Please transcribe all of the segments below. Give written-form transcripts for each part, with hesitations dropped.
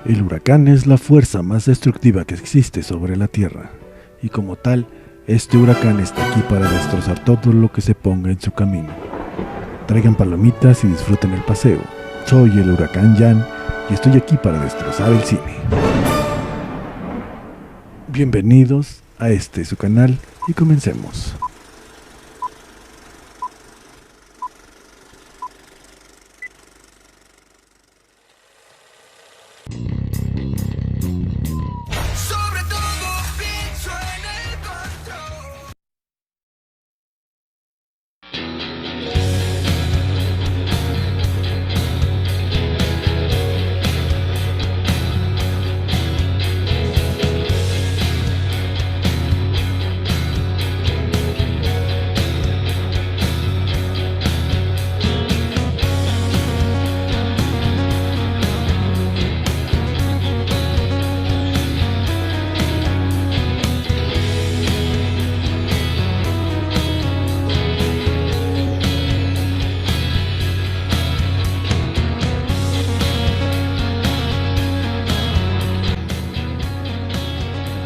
El huracán es la fuerza más destructiva que existe sobre la Tierra, y como tal, este huracán está aquí para destrozar todo lo que se ponga en su camino. Traigan palomitas y disfruten el paseo. Soy el huracán Jan y estoy aquí para destrozar el cine. Bienvenidos a su canal y comencemos.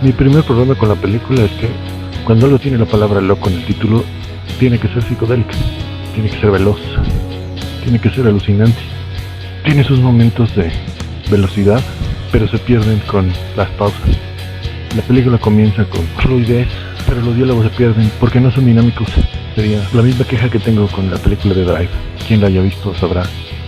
Mi primer problema con la película es que cuando algo tiene la palabra loco en el título, tiene que ser psicodélica, tiene que ser veloz, tiene que ser alucinante. Tiene sus momentos de velocidad, pero se pierden con las pausas. La película comienza con fluidez, pero los diálogos se pierden porque no son dinámicos. Sería la misma queja que tengo con la película de Drive. Quien la haya visto sabrá.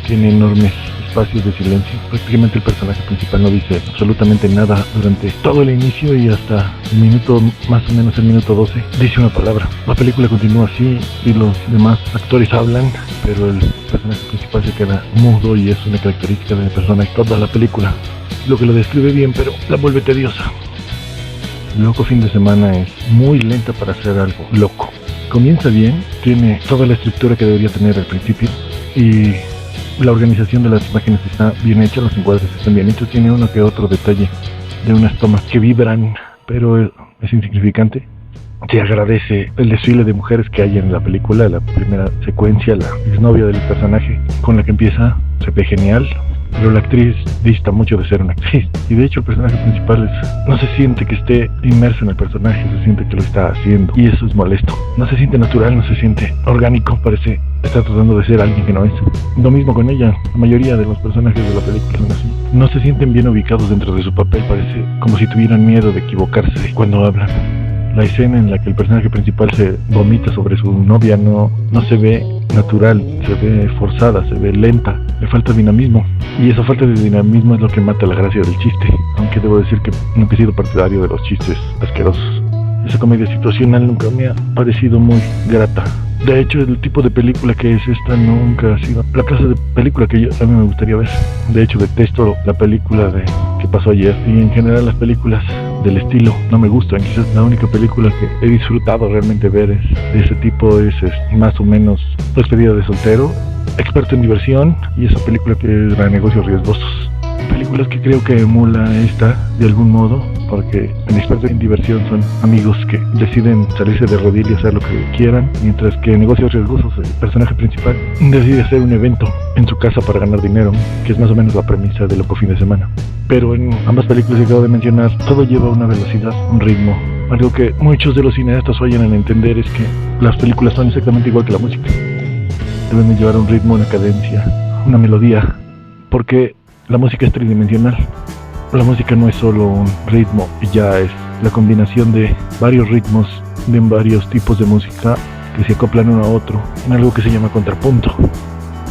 Tiene enormes espacios de silencio. Prácticamente el personaje principal no dice absolutamente nada durante todo el inicio y hasta el minuto, más o menos el minuto 12, dice una palabra. La película continúa así y los demás actores hablan, pero el personaje principal se queda mudo y es una característica de la persona en toda la película. Lo que lo describe bien, pero la vuelve tediosa. Loco fin de semana es muy lenta para hacer algo loco. Comienza bien, tiene toda la estructura que debería tener al principio y la organización de las imágenes está bien hecha, los encuadres están bien hechos, tiene uno que otro detalle de unas tomas que vibran, pero es insignificante. Se agradece el desfile de mujeres que hay en la película, la primera secuencia, la exnovia del personaje con la que empieza, se ve genial, pero la actriz dista mucho de ser una actriz, y de hecho el personaje principal no se siente que esté inmerso en el personaje, se siente que lo está haciendo, y eso es molesto. No se siente natural, no se siente orgánico, parece estar tratando de ser alguien que no es. Lo mismo con ella, la mayoría de los personajes de la película son así. No se sienten bien ubicados dentro de su papel, parece como si tuvieran miedo de equivocarse cuando hablan. La escena en la que el personaje principal se vomita sobre su novia no se ve natural, se ve forzada, se ve lenta, le falta dinamismo. Y esa falta de dinamismo es lo que mata la gracia del chiste, aunque debo decir que nunca he sido partidario de los chistes asquerosos. Esa comedia situacional nunca me ha parecido muy grata. De hecho, el tipo de película que es esta nunca ha sido la clase de película que a mí me gustaría ver. De hecho, detesto la película de que pasó ayer, y en general las películas del estilo no me gustan. Quizás la única película que he disfrutado realmente ver de ese tipo es más o menos Despedida de soltero, Experto en diversión y esa película que era Negocios riesgosos. Películas que creo que emula esta de algún modo, porque en Experto en diversión son amigos que deciden salirse de rodillo y hacer lo que quieran, mientras que en Negocios riesgosos el personaje principal decide hacer un evento en su casa para ganar dinero, que es más o menos la premisa de Loco fin de semana. Pero en ambas películas que acabo de mencionar, todo lleva una velocidad, un ritmo. Algo que muchos de los cineastas fallan en entender es que las películas son exactamente igual que la música. Deben de llevar un ritmo, una cadencia, una melodía, porque la música es tridimensional. La música no es solo un ritmo, ya es la combinación de varios ritmos, de varios tipos de música que se acoplan uno a otro en algo que se llama contrapunto.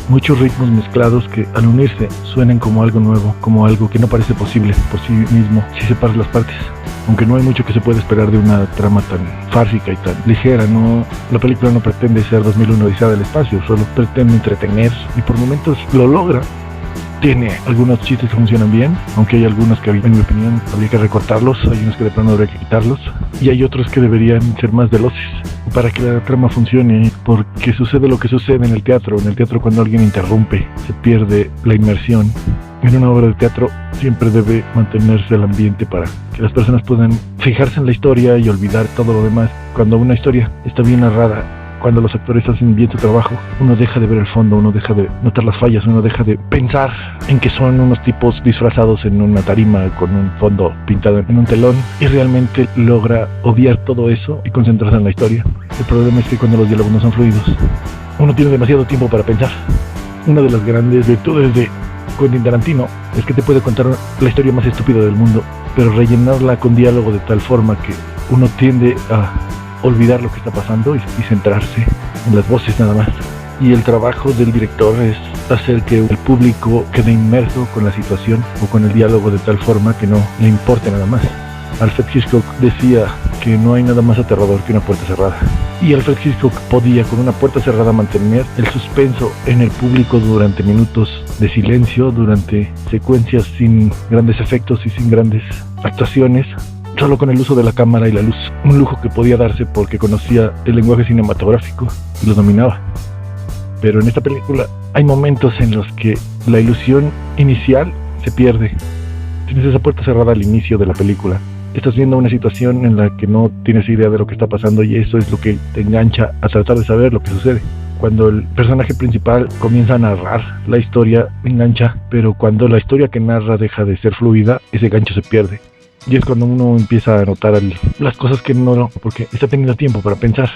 Muchos ritmos mezclados que al unirse suenan como algo nuevo, como algo que no parece posible por sí mismo si separas las partes. Aunque no hay mucho que se pueda esperar de una trama tan fársica y tan ligera, la película no pretende ser 2001 Odisea del espacio, solo pretende entretener y por momentos lo logra. Tiene algunos chistes que funcionan bien, aunque hay algunos que en mi opinión habría que recortarlos, hay unos que de plano habría que quitarlos, y hay otros que deberían ser más veloces para que la trama funcione, porque sucede lo que sucede en el teatro. En el teatro, cuando alguien interrumpe, se pierde la inmersión. En una obra de teatro siempre debe mantenerse el ambiente para que las personas puedan fijarse en la historia y olvidar todo lo demás. Cuando una historia está bien narrada cuando los actores hacen bien su trabajo, uno deja de ver el fondo, uno deja de notar las fallas, uno deja de pensar en que son unos tipos disfrazados en una tarima con un fondo pintado en un telón, y realmente logra obviar todo eso y concentrarse en la historia. El problema es que cuando los diálogos no son fluidos, uno tiene demasiado tiempo para pensar. Una de las grandes virtudes de Quentin Tarantino es que te puede contar la historia más estúpida del mundo, pero rellenarla con diálogo de tal forma que uno tiende a olvidar lo que está pasando y centrarse en las voces nada más. Y el trabajo del director es hacer que el público quede inmerso con la situación o con el diálogo de tal forma que no le importe nada más. Alfred Hitchcock decía que no hay nada más aterrador que una puerta cerrada. Y Alfred Hitchcock podía con una puerta cerrada mantener el suspenso en el público durante minutos de silencio, durante secuencias sin grandes efectos y sin grandes actuaciones, solo con el uso de la cámara y la luz. Un lujo que podía darse porque conocía el lenguaje cinematográfico y lo dominaba. Pero en esta película hay momentos en los que la ilusión inicial se pierde. Tienes esa puerta cerrada al inicio de la película. Estás viendo una situación en la que no tienes idea de lo que está pasando y eso es lo que te engancha a tratar de saber lo que sucede. Cuando el personaje principal comienza a narrar la historia, engancha, pero cuando la historia que narra deja de ser fluida, ese gancho se pierde. Y es cuando uno empieza a notar las cosas que no, porque está teniendo tiempo para pensar.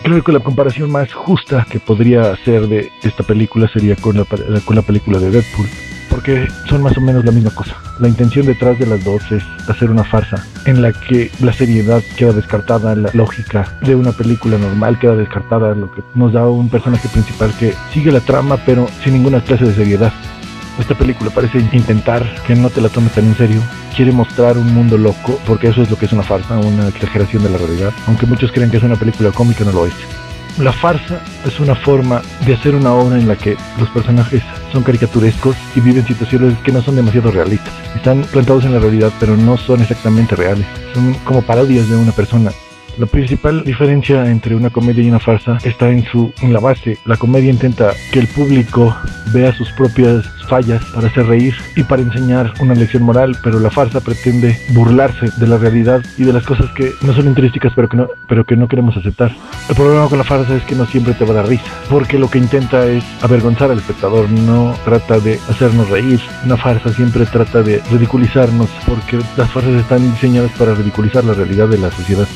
Creo que la comparación más justa que podría hacer de esta película sería con la película de Deadpool, porque son más o menos la misma cosa. La intención detrás de las dos es hacer una farsa en la que la seriedad queda descartada, la lógica de una película normal queda descartada, lo que nos da un personaje principal que sigue la trama pero sin ninguna clase de seriedad. Esta película parece intentar que no te la tomes tan en serio. Quiere mostrar un mundo loco, porque eso es lo que es una farsa, una exageración de la realidad. Aunque muchos creen que es una película cómica, no lo es. La farsa es una forma de hacer una obra en la que los personajes son caricaturescos y viven situaciones que no son demasiado realistas. Están plantados en la realidad, pero no son exactamente reales. Son como parodias de una persona. La principal diferencia entre una comedia y una farsa está en la base. La comedia intenta que el público vea sus propias fallas para hacer reír y para enseñar una lección moral, pero la farsa pretende burlarse de la realidad y de las cosas que no son intrínsecas pero que no queremos aceptar. El problema con la farsa es que no siempre te va a dar risa, porque lo que intenta es avergonzar al espectador, no trata de hacernos reír. Una farsa siempre trata de ridiculizarnos, porque las farsas están diseñadas para ridiculizar la realidad de la sociedad.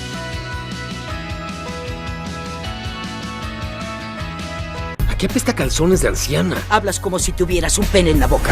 ¿Qué apesta calzones de anciana? Hablas como si tuvieras un pene en la boca.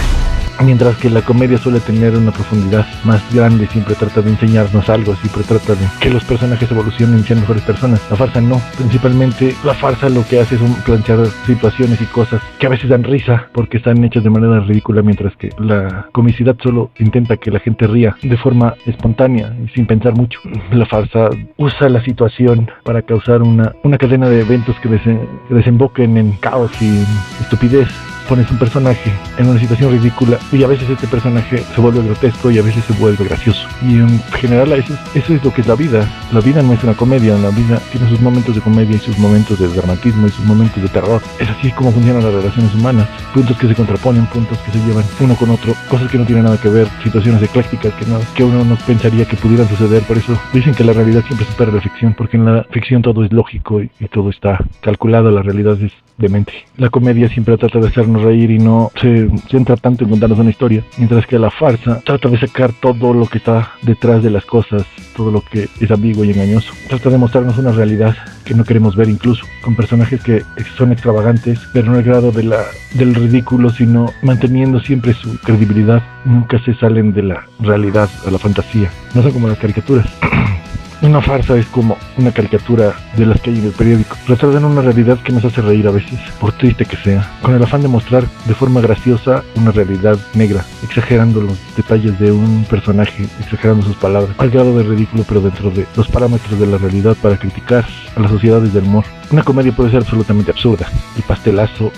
Mientras que la comedia suele tener una profundidad más grande, siempre trata de enseñarnos algo, siempre trata de que los personajes evolucionen y sean mejores personas. La farsa no. Principalmente la farsa lo que hace es plantear situaciones y cosas que a veces dan risa porque están hechas de manera ridícula, mientras que la comicidad solo intenta que la gente ría de forma espontánea y sin pensar mucho. La farsa usa la situación para causar una cadena de eventos que desemboquen en caos y estupidez. Pones un personaje en una situación ridícula y a veces este personaje se vuelve grotesco y a veces se vuelve gracioso. Y en general eso es lo que es la vida. La vida no es una comedia, la vida tiene sus momentos de comedia y sus momentos de dramatismo y sus momentos de terror. Es así como funcionan las relaciones humanas. Puntos que se contraponen, puntos que se llevan uno con otro, cosas que no tienen nada que ver, situaciones eclécticas que uno no pensaría que pudieran suceder. Por eso dicen que la realidad siempre supera la ficción, porque en la ficción todo es lógico y todo está calculado, la realidad es demente. La comedia siempre trata de hacernos reír y no se centra tanto en contarnos una historia, mientras que la farsa trata de sacar todo lo que está detrás de las cosas, todo lo que es ambiguo y engañoso. Trata de mostrarnos una realidad que no queremos ver, incluso con personajes que son extravagantes, pero no al grado del ridículo, sino manteniendo siempre su credibilidad. Nunca se salen de la realidad o la fantasía. No son como las caricaturas. Una farsa es como una caricatura de las que hay en el periódico. Retratan una realidad que nos hace reír a veces, por triste que sea, con el afán de mostrar de forma graciosa una realidad negra, exagerando los detalles de un personaje, exagerando sus palabras, al grado de ridículo, pero dentro de los parámetros de la realidad, para criticar a las sociedades del humor. Una comedia puede ser absolutamente absurda. El pastelazo,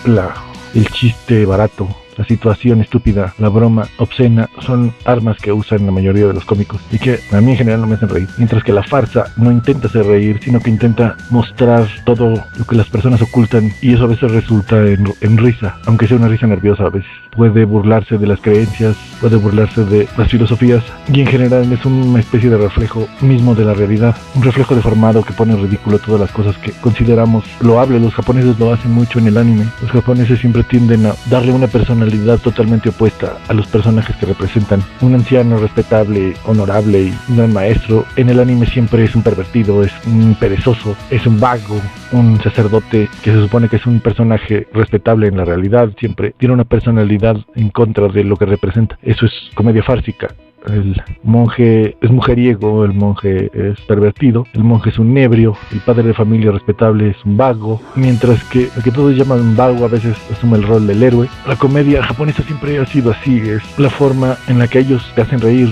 el chiste barato, la situación estúpida, la broma obscena son armas que usan la mayoría de los cómicos y que a mí en general no me hacen reír. Mientras que la farsa no intenta hacer reír, sino que intenta mostrar todo lo que las personas ocultan, y eso a veces resulta en risa, aunque sea una risa nerviosa a veces. puede burlarse de las creencias, puede burlarse de las filosofías, y en general es una especie de reflejo mismo de la realidad, un reflejo deformado que pone en ridículo todas las cosas que consideramos loables. Los japoneses lo hacen mucho en el anime. Los japoneses siempre tienden a darle una personalidad totalmente opuesta a los personajes que representan. Un anciano respetable, honorable y un gran maestro, en el anime siempre es un pervertido, es un perezoso, es un vago. Un sacerdote que se supone que es un personaje respetable en la realidad, siempre tiene una personalidad en contra de lo que representa. Eso es comedia fársica. El monje es mujeriego, el monje es pervertido, el monje es un ebrio, el padre de familia respetable es un vago, mientras que el que todos llaman vago a veces asume el rol del héroe. La comedia japonesa siempre ha sido así, es la forma en la que ellos te hacen reír.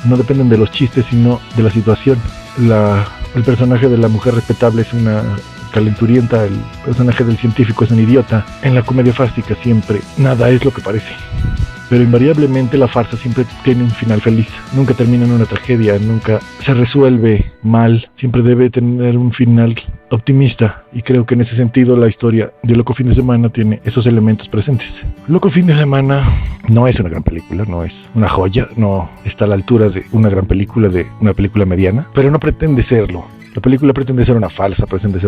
No dependen de los chistes, sino de la situación. El personaje de la mujer respetable es una calenturienta, el personaje del científico es un idiota. En la comedia fársica siempre nada es lo que parece. Pero invariablemente la farsa siempre tiene un final feliz. Nunca termina en una tragedia, nunca se resuelve mal. Siempre debe tener un final optimista. Y creo que en ese sentido la historia de Loco Fin de Semana tiene esos elementos presentes. Loco Fin de Semana no es una gran película, no es una joya, no está a la altura de una gran película, de una película mediana, pero no pretende serlo. La película pretende ser una falsa, pretende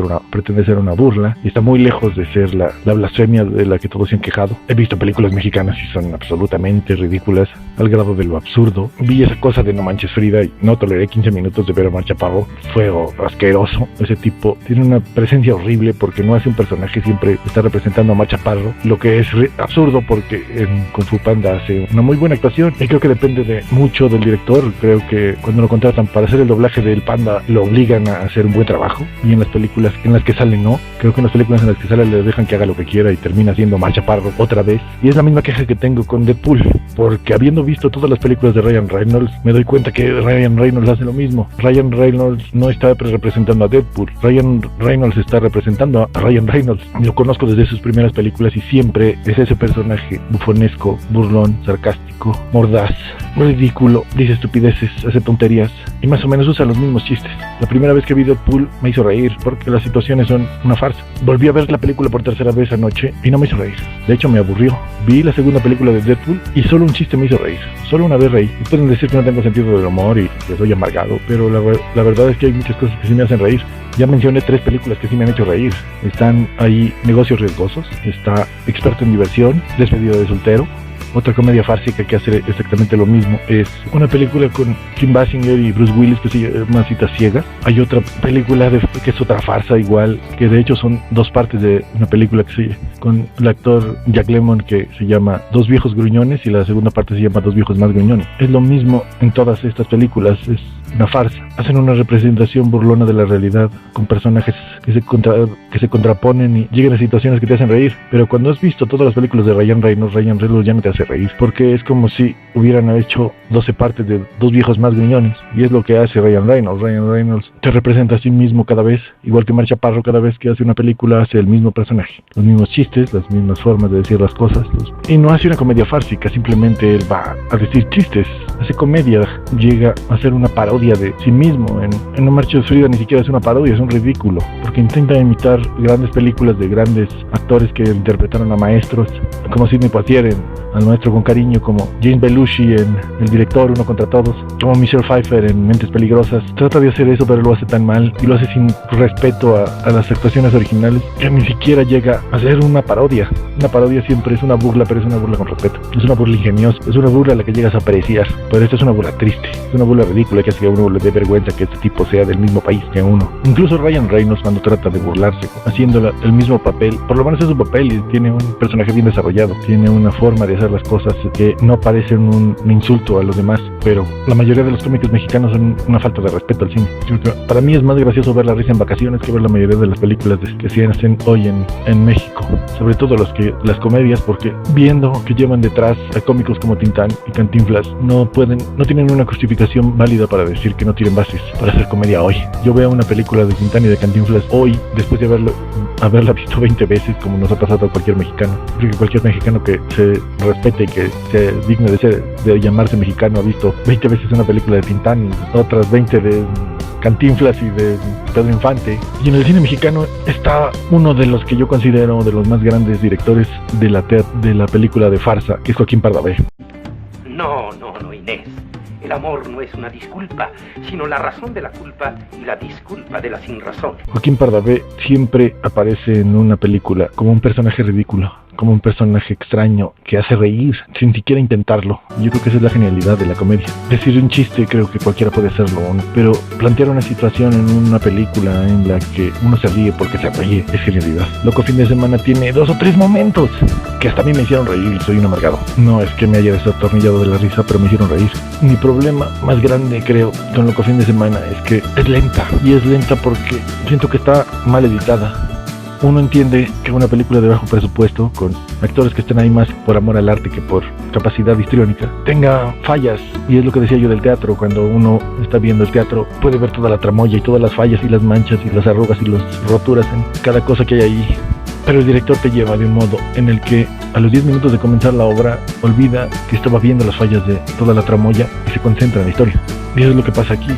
ser una burla, y está muy lejos de ser la blasfemia de la que todos se han quejado. He visto películas mexicanas y son absolutamente ridículas, al grado de lo absurdo. Vi esa cosa de No Manches Frida y no toleré 15 minutos de ver a Omar Chaparro. Fue asqueroso. Ese tipo tiene una presencia horrible porque no hace un personaje, siempre está representando a Omar Chaparro, lo que es absurdo porque en Kung Fu Panda hace una muy buena actuación, y creo que depende mucho del director. Creo que cuando lo contratan para hacer el doblaje del panda lo obligan a hacer un buen trabajo, y en las películas en las que sale no. Creo que en las películas en las que sale le dejan que haga lo que quiera y termina siendo Omar Chaparro otra vez. Y es la misma queja que tengo con Deadpool, porque habiendo visto todas las películas de Ryan Reynolds, me doy cuenta que Ryan Reynolds hace lo mismo. Ryan Reynolds no está representando a Deadpool, Ryan Reynolds está representando a Ryan Reynolds. Lo conozco desde sus primeras películas y siempre es ese personaje bufonesco, burlón, sarcástico, mordaz, ridículo, dice estupideces, hace tonterías y más o menos usa los mismos chistes. La primera vez que vi Deadpool me hizo reír porque las situaciones son una farsa. Volví a ver la película por tercera vez anoche y no me hizo reír. De hecho me aburrió. Vi la segunda película de Deadpool y solo un chiste me hizo reír. Solo una vez reí. Y pueden decir que no tengo sentido del humor y que soy amargado, pero la verdad es que hay muchas cosas que sí me hacen reír. Ya mencioné 3 películas que sí me han hecho reír. Están ahí Negocios Riesgosos, está Experto en Diversión, Despedido de Soltero. Otra comedia fársica que hace exactamente lo mismo es una película con Kim Basinger y Bruce Willis que se llama Citas Ciegas. Hay otra película que es otra farsa igual, que de hecho son 2 partes de una película con el actor Jack Lemmon, que se llama Dos Viejos Gruñones, y la segunda parte se llama Dos Viejos Más Gruñones. Es lo mismo en todas estas películas, es una farsa. Hacen una representación burlona de la realidad con personajes que se contraponen y llegan a situaciones que te hacen reír. Pero cuando has visto todas las películas de Ryan Reynolds ya no te hace reír, porque es como si hubieran hecho 12 partes de Dos Viejos Más Gruñones, y es lo que hace Ryan Reynolds. Ryan Reynolds te representa a sí mismo cada vez, igual que Omar Chaparro. Cada vez que hace una película hace el mismo personaje, los mismos chistes, las mismas formas de decir las cosas, y no hace una comedia fársica, simplemente él va a decir chistes, hace comedia, llega a hacer una parodia de sí mismo. En No Manches Frida ni siquiera es una parodia, es un ridículo, porque intenta imitar grandes películas de grandes actores que interpretaron a maestros, como Sidney Poitier en Al Maestro con Cariño, como James Belushi en El Director, Uno contra Todos, como Michelle Pfeiffer en Mentes Peligrosas. Trata de hacer eso, pero lo hace tan mal y lo hace sin respeto a las actuaciones originales, que ni siquiera llega a ser una parodia. Una parodia siempre es una burla, pero es una burla con respeto, es una burla ingeniosa, es una burla a la que llegas a apreciar. Pero esta es una burla triste, es una burla ridícula que hace que a uno le dé vergüenza que este tipo sea del mismo país que uno. Incluso Ryan Reynolds, cuando trata de burlarse haciendo el mismo papel, por lo menos es su papel y tiene un personaje bien desarrollado, tiene una forma de hacer las cosas que no parecen un insulto a los demás, pero la mayoría de los cómicos mexicanos son una falta de respeto al cine. Creo que para mí es más gracioso ver La Risa en Vacaciones que ver la mayoría de las películas que se hacen hoy en México, sobre todo las comedias, porque viendo que llevan detrás a cómicos como Tintán y Cantinflas, no tienen una justificación válida para decir que no tienen bases para hacer comedia hoy. Yo veo una película de Tintán y de Cantinflas hoy, después de haberla visto 20 veces, como nos ha pasado a cualquier mexicano. Creo que cualquier mexicano que se respete y que se digne de llamarse mexicano ha visto 20 veces una película de Tintán y otras 20 de Cantinflas y de Pedro Infante. Y en el cine mexicano está uno de los que yo considero de los más grandes directores de la película de farsa, que es Joaquín Pardavé. No, Inés. El amor no es una disculpa, sino la razón de la culpa y la disculpa de la sinrazón. Joaquín Pardavé siempre aparece en una película como un personaje ridículo, como un personaje extraño que hace reír sin siquiera intentarlo. Yo creo que esa es la genialidad de la comedia. Decir un chiste creo que cualquiera puede hacerlo, pero plantear una situación en una película en la que uno se ríe porque se ríe es genialidad. Loco Fin de Semana tiene 2 o 3 momentos que hasta a mí me hicieron reír y soy un amargado. No es que me haya desatornillado de la risa, pero me hicieron reír. Mi problema más grande, creo, con Loco Fin de Semana es que es lenta. Y es lenta porque siento que está mal editada. Uno entiende que una película de bajo presupuesto, con actores que estén ahí más por amor al arte que por capacidad histriónica, tenga fallas. Y es lo que decía yo del teatro. Cuando uno está viendo el teatro, puede ver toda la tramoya y todas las fallas y las manchas y las arrugas y las roturas en cada cosa que hay ahí. Pero el director te lleva de un modo en el que a los 10 minutos de comenzar la obra olvida que estaba viendo las fallas de toda la tramoya y se concentra en la historia. Y eso es lo que pasa aquí.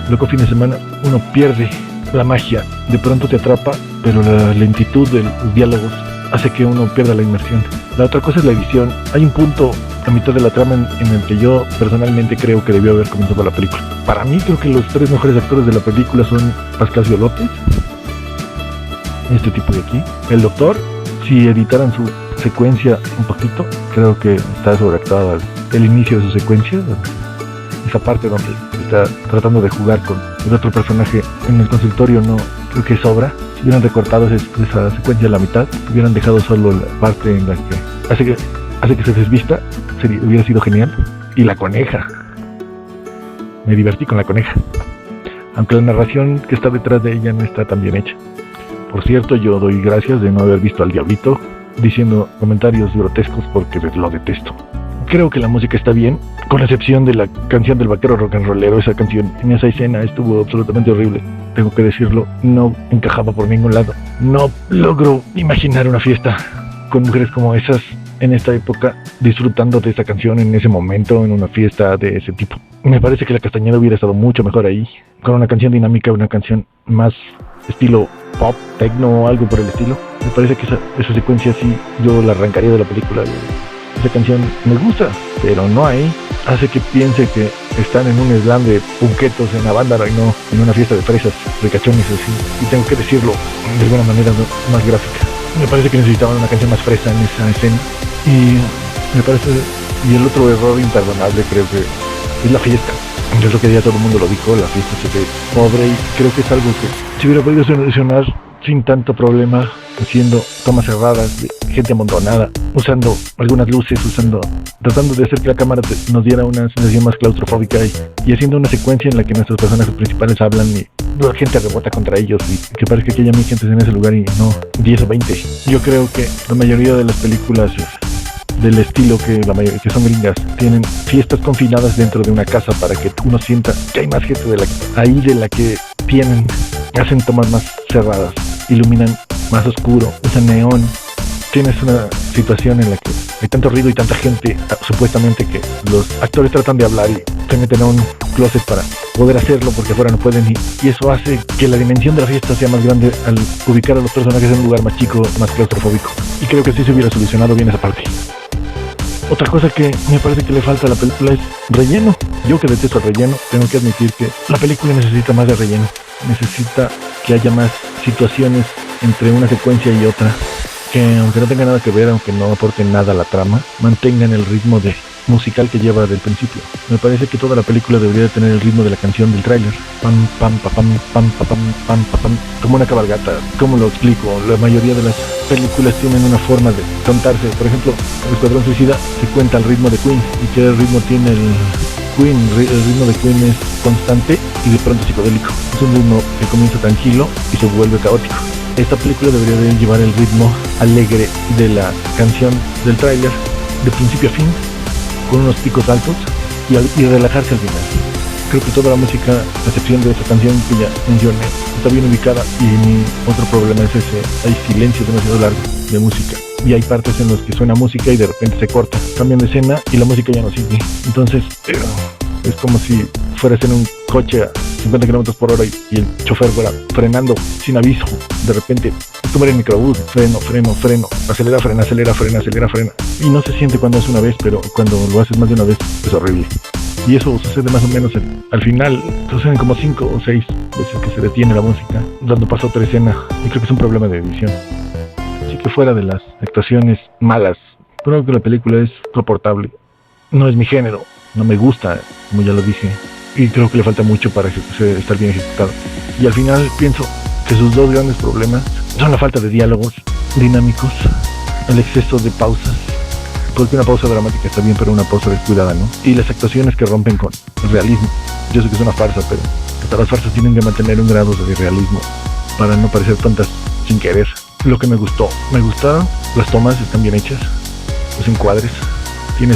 Loco Fin de Semana, uno pierde la magia. De pronto te atrapa, pero la lentitud de los diálogos hace que uno pierda la inmersión. La otra cosa es la edición. Hay un punto a mitad de la trama en el que yo personalmente creo que debió haber comenzado la película. Para mí creo que los 3 mejores actores de la película son Pascasio López, este tipo de aquí, el doctor. Si editaran su secuencia un poquito, creo que está sobreactuada el inicio de su secuencia, esa parte donde está tratando de jugar con el otro personaje en el consultorio, no creo que sobra. Si hubieran recortado esa secuencia a la mitad, hubieran dejado solo la parte en la que hace que se desvista, hubiera sido genial. Y la coneja, me divertí con la coneja, aunque la narración que está detrás de ella no está tan bien hecha. Por cierto, yo doy gracias de no haber visto al Diablito diciendo comentarios grotescos porque lo detesto. Creo que la música está bien, con excepción de la canción del vaquero rock and rollero. Esa canción en esa escena estuvo absolutamente horrible, tengo que decirlo. No encajaba por ningún lado. No logro imaginar una fiesta con mujeres como esas en esta época, disfrutando de esa canción en ese momento, en una fiesta de ese tipo. Me parece que la Castañeda hubiera estado mucho mejor ahí, con una canción dinámica, una canción más estilo pop, techno o algo por el estilo. Me parece que esa secuencia sí, yo la arrancaría de la película. Esa canción me gusta, pero no ahí. Hace que piense que están en un slam de punquetos en Avándaro y no en una fiesta de fresas, ricachones así. Y tengo que decirlo de alguna manera más gráfica. Me parece que necesitaban una canción más fresa en esa escena. Y me parece, y el otro error imperdonable creo que es la fiesta. Yo creo que ya todo el mundo lo dijo, la fiesta se ve pobre y creo que es algo que se hubiera podido solucionar sin tanto problema, haciendo tomas cerradas de gente amontonada, usando algunas luces, tratando de hacer que la cámara nos diera una sensación más claustrofóbica y haciendo una secuencia en la que nuestros personajes principales hablan y la gente rebota contra ellos y que parezca que haya mil gentes en ese lugar y no 10 o 20. Yo creo que la mayoría de las películas del estilo que son gringas tienen fiestas confinadas dentro de una casa para que uno sienta que hay más gente de la que tienen, hacen tomas más cerradas, iluminan más oscuro, usan neón. Tienes una situación en la que hay tanto ruido y tanta gente, supuestamente, que los actores tratan de hablar y se meten a un closet para poder hacerlo porque afuera no pueden, y eso hace que la dimensión de la fiesta sea más grande al ubicar a los personajes en un lugar más chico, más claustrofóbico. Y creo que sí se hubiera solucionado bien esa parte. Otra cosa que me parece que le falta a la película es relleno. Yo que detesto el relleno, tengo que admitir que la película necesita más de relleno. Necesita que haya más situaciones entre una secuencia y otra, que aunque no tenga nada que ver, aunque no aporten nada a la trama, mantengan el ritmo musical que lleva del principio. Me parece que toda la película debería tener el ritmo de la canción del tráiler. Pam, pam, pa, pam, pam, pa, pam, pam, pa, pam, como una cabalgata. ¿Cómo lo explico? La mayoría de las películas tienen una forma de contarse. Por ejemplo, El Escuadrón Suicida se cuenta al ritmo de Queen, y que el ritmo tiene el ritmo de Queen es constante y de pronto psicodélico. Es un ritmo que comienza tranquilo y se vuelve caótico. Esta película debería de llevar el ritmo alegre de la canción del tráiler, de principio a fin, con unos picos altos y relajarse al final. Creo que toda la música, a excepción de esta canción que ya mencioné, está bien ubicada, y mi otro problema es hay silencios demasiado largos de música y hay partes en las que suena música y de repente se corta, cambian de escena y la música ya no sigue. Entonces es como si fueras en un coche a 50 kilómetros por hora y el chofer fuera frenando sin aviso. De repente, tomar el microbús, freno, acelera, frena. Y no se siente cuando es una vez, pero cuando lo haces más de una vez es horrible. Y eso sucede más o menos al final. Suceden como 5 o 6 veces que se detiene la música, dando paso a otra escena. Y creo que es un problema de edición. Así que fuera de las actuaciones malas, creo que la película es soportable. No es mi género, no me gusta, como ya lo dije. Y creo que le falta mucho para estar bien ejecutado. Y al final pienso que sus dos grandes problemas son la falta de diálogos dinámicos, el exceso de pausas, porque una pausa dramática está bien, pero una pausa descuidada, ¿no? Y las actuaciones que rompen con el realismo. Yo sé que es una farsa, pero hasta las farsas tienen que mantener un grado de realismo para no parecer tontas sin querer. Lo que me gustaron, las tomas están bien hechas, los encuadres, tiene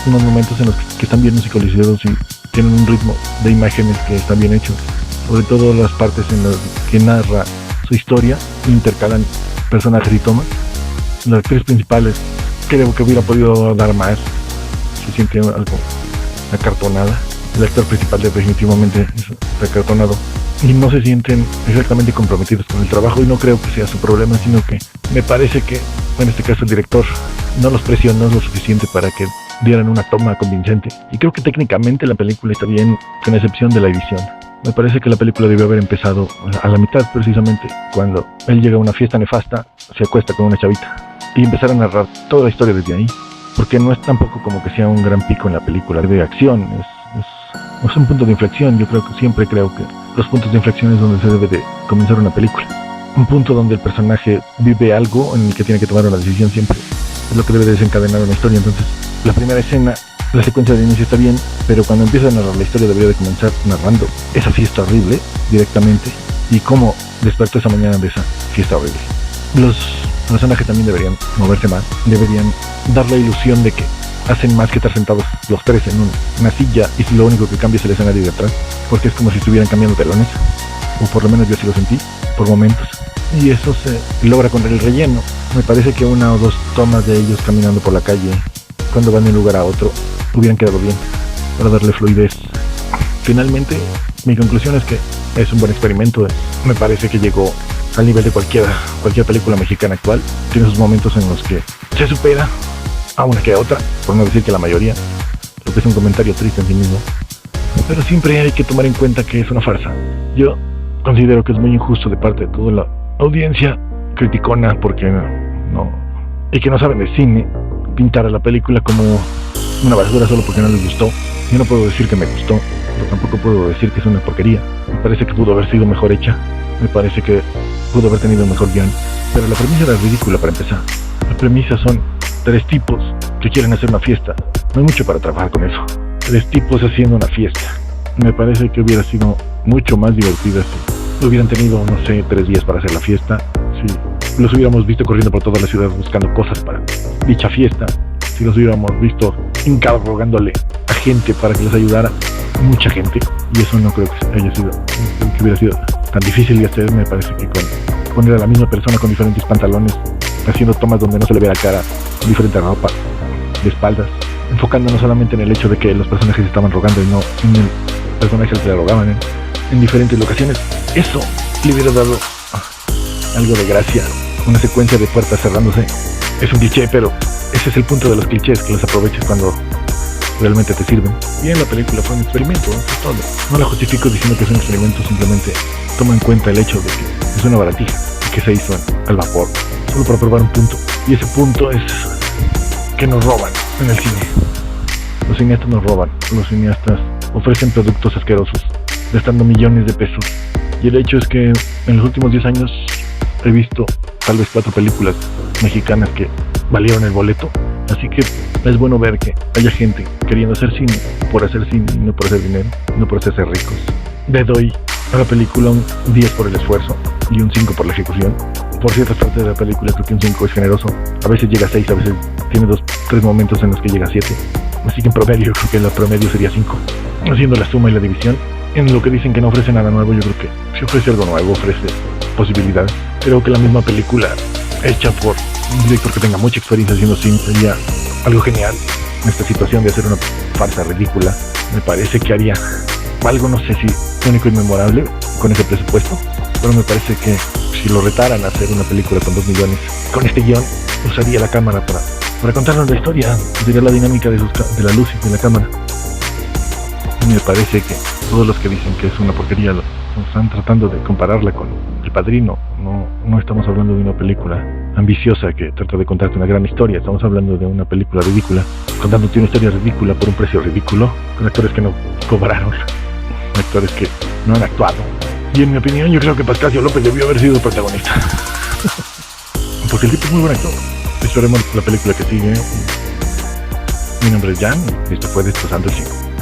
unos momentos en los que están bien musicalizados y tienen un ritmo de imágenes que están bien hechos. Sobre todo las partes en las que narra su historia, intercalan personajes y tomas. Las actrices principales creo que hubiera podido dar más, se siente algo acartonada. El actor principal definitivamente es acartonado y no se sienten exactamente comprometidos con el trabajo, y no creo que sea su problema, sino que me parece que en este caso el director no los presionó lo suficiente para que dieran una toma convincente. Y creo que técnicamente la película está bien, con excepción de la edición. Me parece que la película debió haber empezado a la mitad, precisamente cuando él llega a una fiesta nefasta, se acuesta con una chavita y empezar a narrar toda la historia desde ahí, porque no es tampoco como que sea un gran pico en la película de acción, es un punto de inflexión. Yo siempre creo que los puntos de inflexión es donde se debe de comenzar una película, un punto donde el personaje vive algo en el que tiene que tomar una decisión. Siempre es lo que debe desencadenar una historia. Entonces la primera escena, la secuencia de inicio está bien, pero cuando empieza a narrar la historia debería de comenzar narrando esa fiesta horrible directamente y cómo despertó esa mañana de esa fiesta horrible. Los personajes también deberían moverse más, deberían dar la ilusión de que hacen más que estar sentados los tres en una silla y lo único que cambia es el escenario de atrás, porque es como si estuvieran cambiando telones, o por lo menos yo sí lo sentí por momentos, y eso se logra con el relleno. Me parece que una o dos tomas de ellos caminando por la calle cuando van de un lugar a otro hubieran quedado bien para darle fluidez. Finalmente, mi conclusión es que es un buen experimento. Me parece que llegó al nivel de cualquier película mexicana actual. Tiene sus momentos en los que se supera a una que a otra, por no decir que la mayoría, lo que es un comentario triste en sí mismo. Pero siempre hay que tomar en cuenta que es una farsa. Yo considero que es muy injusto de parte de toda la audiencia criticona, porque y que no saben de cine, pintar a la película como una basura solo porque no les gustó. Yo no puedo decir que me gustó, pero tampoco puedo decir que es una porquería. Me parece que pudo haber sido mejor hecha, me parece que pudo haber tenido un mejor guión, pero la premisa era ridícula para empezar. La premisa son 3 tipos que quieren hacer una fiesta. No hay mucho para trabajar con eso. 3 tipos haciendo una fiesta. Me parece que hubiera sido mucho más divertida si hubieran tenido, no sé, 3 días para hacer la fiesta. Si los hubiéramos visto corriendo por toda la ciudad buscando cosas para dicha fiesta. Si los hubiéramos visto hincados rogándole a gente para que les ayudara. Mucha gente. Y eso no creo que hubiera sido tan difícil de hacer. Me parece que con poner a la misma persona con diferentes pantalones, haciendo tomas donde no se le ve la cara, con diferente ropa, de espaldas, enfocándonos solamente en el hecho de que los personajes estaban rogando y no en el personaje al que le rogaban en diferentes locaciones. Eso le hubiera dado algo de gracia. Una secuencia de puertas cerrándose es un cliché, pero ese es el punto de los clichés, que los aproveches cuando realmente te sirven. Bien, la película fue un experimento, eso es todo. No la justifico diciendo que es un experimento, simplemente toma en cuenta el hecho de que es una baratija y que se hizo al vapor, solo para probar un punto. Y ese punto es que nos roban en el cine. Los cineastas nos roban, los cineastas ofrecen productos asquerosos, gastando millones de pesos. Y el hecho es que en los últimos 10 años he visto tal vez 4 películas mexicanas que valieron el boleto. Así que es bueno ver que haya gente queriendo hacer cine por hacer cine y no por hacer dinero, no por hacerse ricos. Le doy a la película un 10 por el esfuerzo y un 5 por la ejecución. Por ciertas partes de la película creo que un 5 es generoso. A veces llega a 6, a veces tiene 2-3 momentos en los que llega a 7. Así que en promedio yo creo que la promedio sería 5. Haciendo la suma y la división, en lo que dicen que no ofrece nada nuevo, yo creo que si ofrece algo nuevo, ofrece posibilidades. Creo que la misma película hecha por un director que tenga mucha experiencia haciendo cine sería algo genial. En esta situación de hacer una farsa ridícula, me parece que haría algo, no sé si único y memorable con ese presupuesto, pero me parece que si lo retaran a hacer una película con 2 millones, con este guión, usaría la cámara para contarnos la historia, diría la dinámica de la luz y de la cámara. Me parece que todos los que dicen que es una porquería están tratando de compararla con El Padrino. No estamos hablando de una película ambiciosa que trata de contarte una gran historia. Estamos hablando de una película ridícula, contándote una historia ridícula por un precio ridículo, con actores que no cobraron, actores que no han actuado. Y en mi opinión, yo creo que Pascasio López debió haber sido el protagonista. Porque el tipo es muy buen actor. Esperemos la película que sigue. Mi nombre es Jan y esto fue Destrozando el Cine.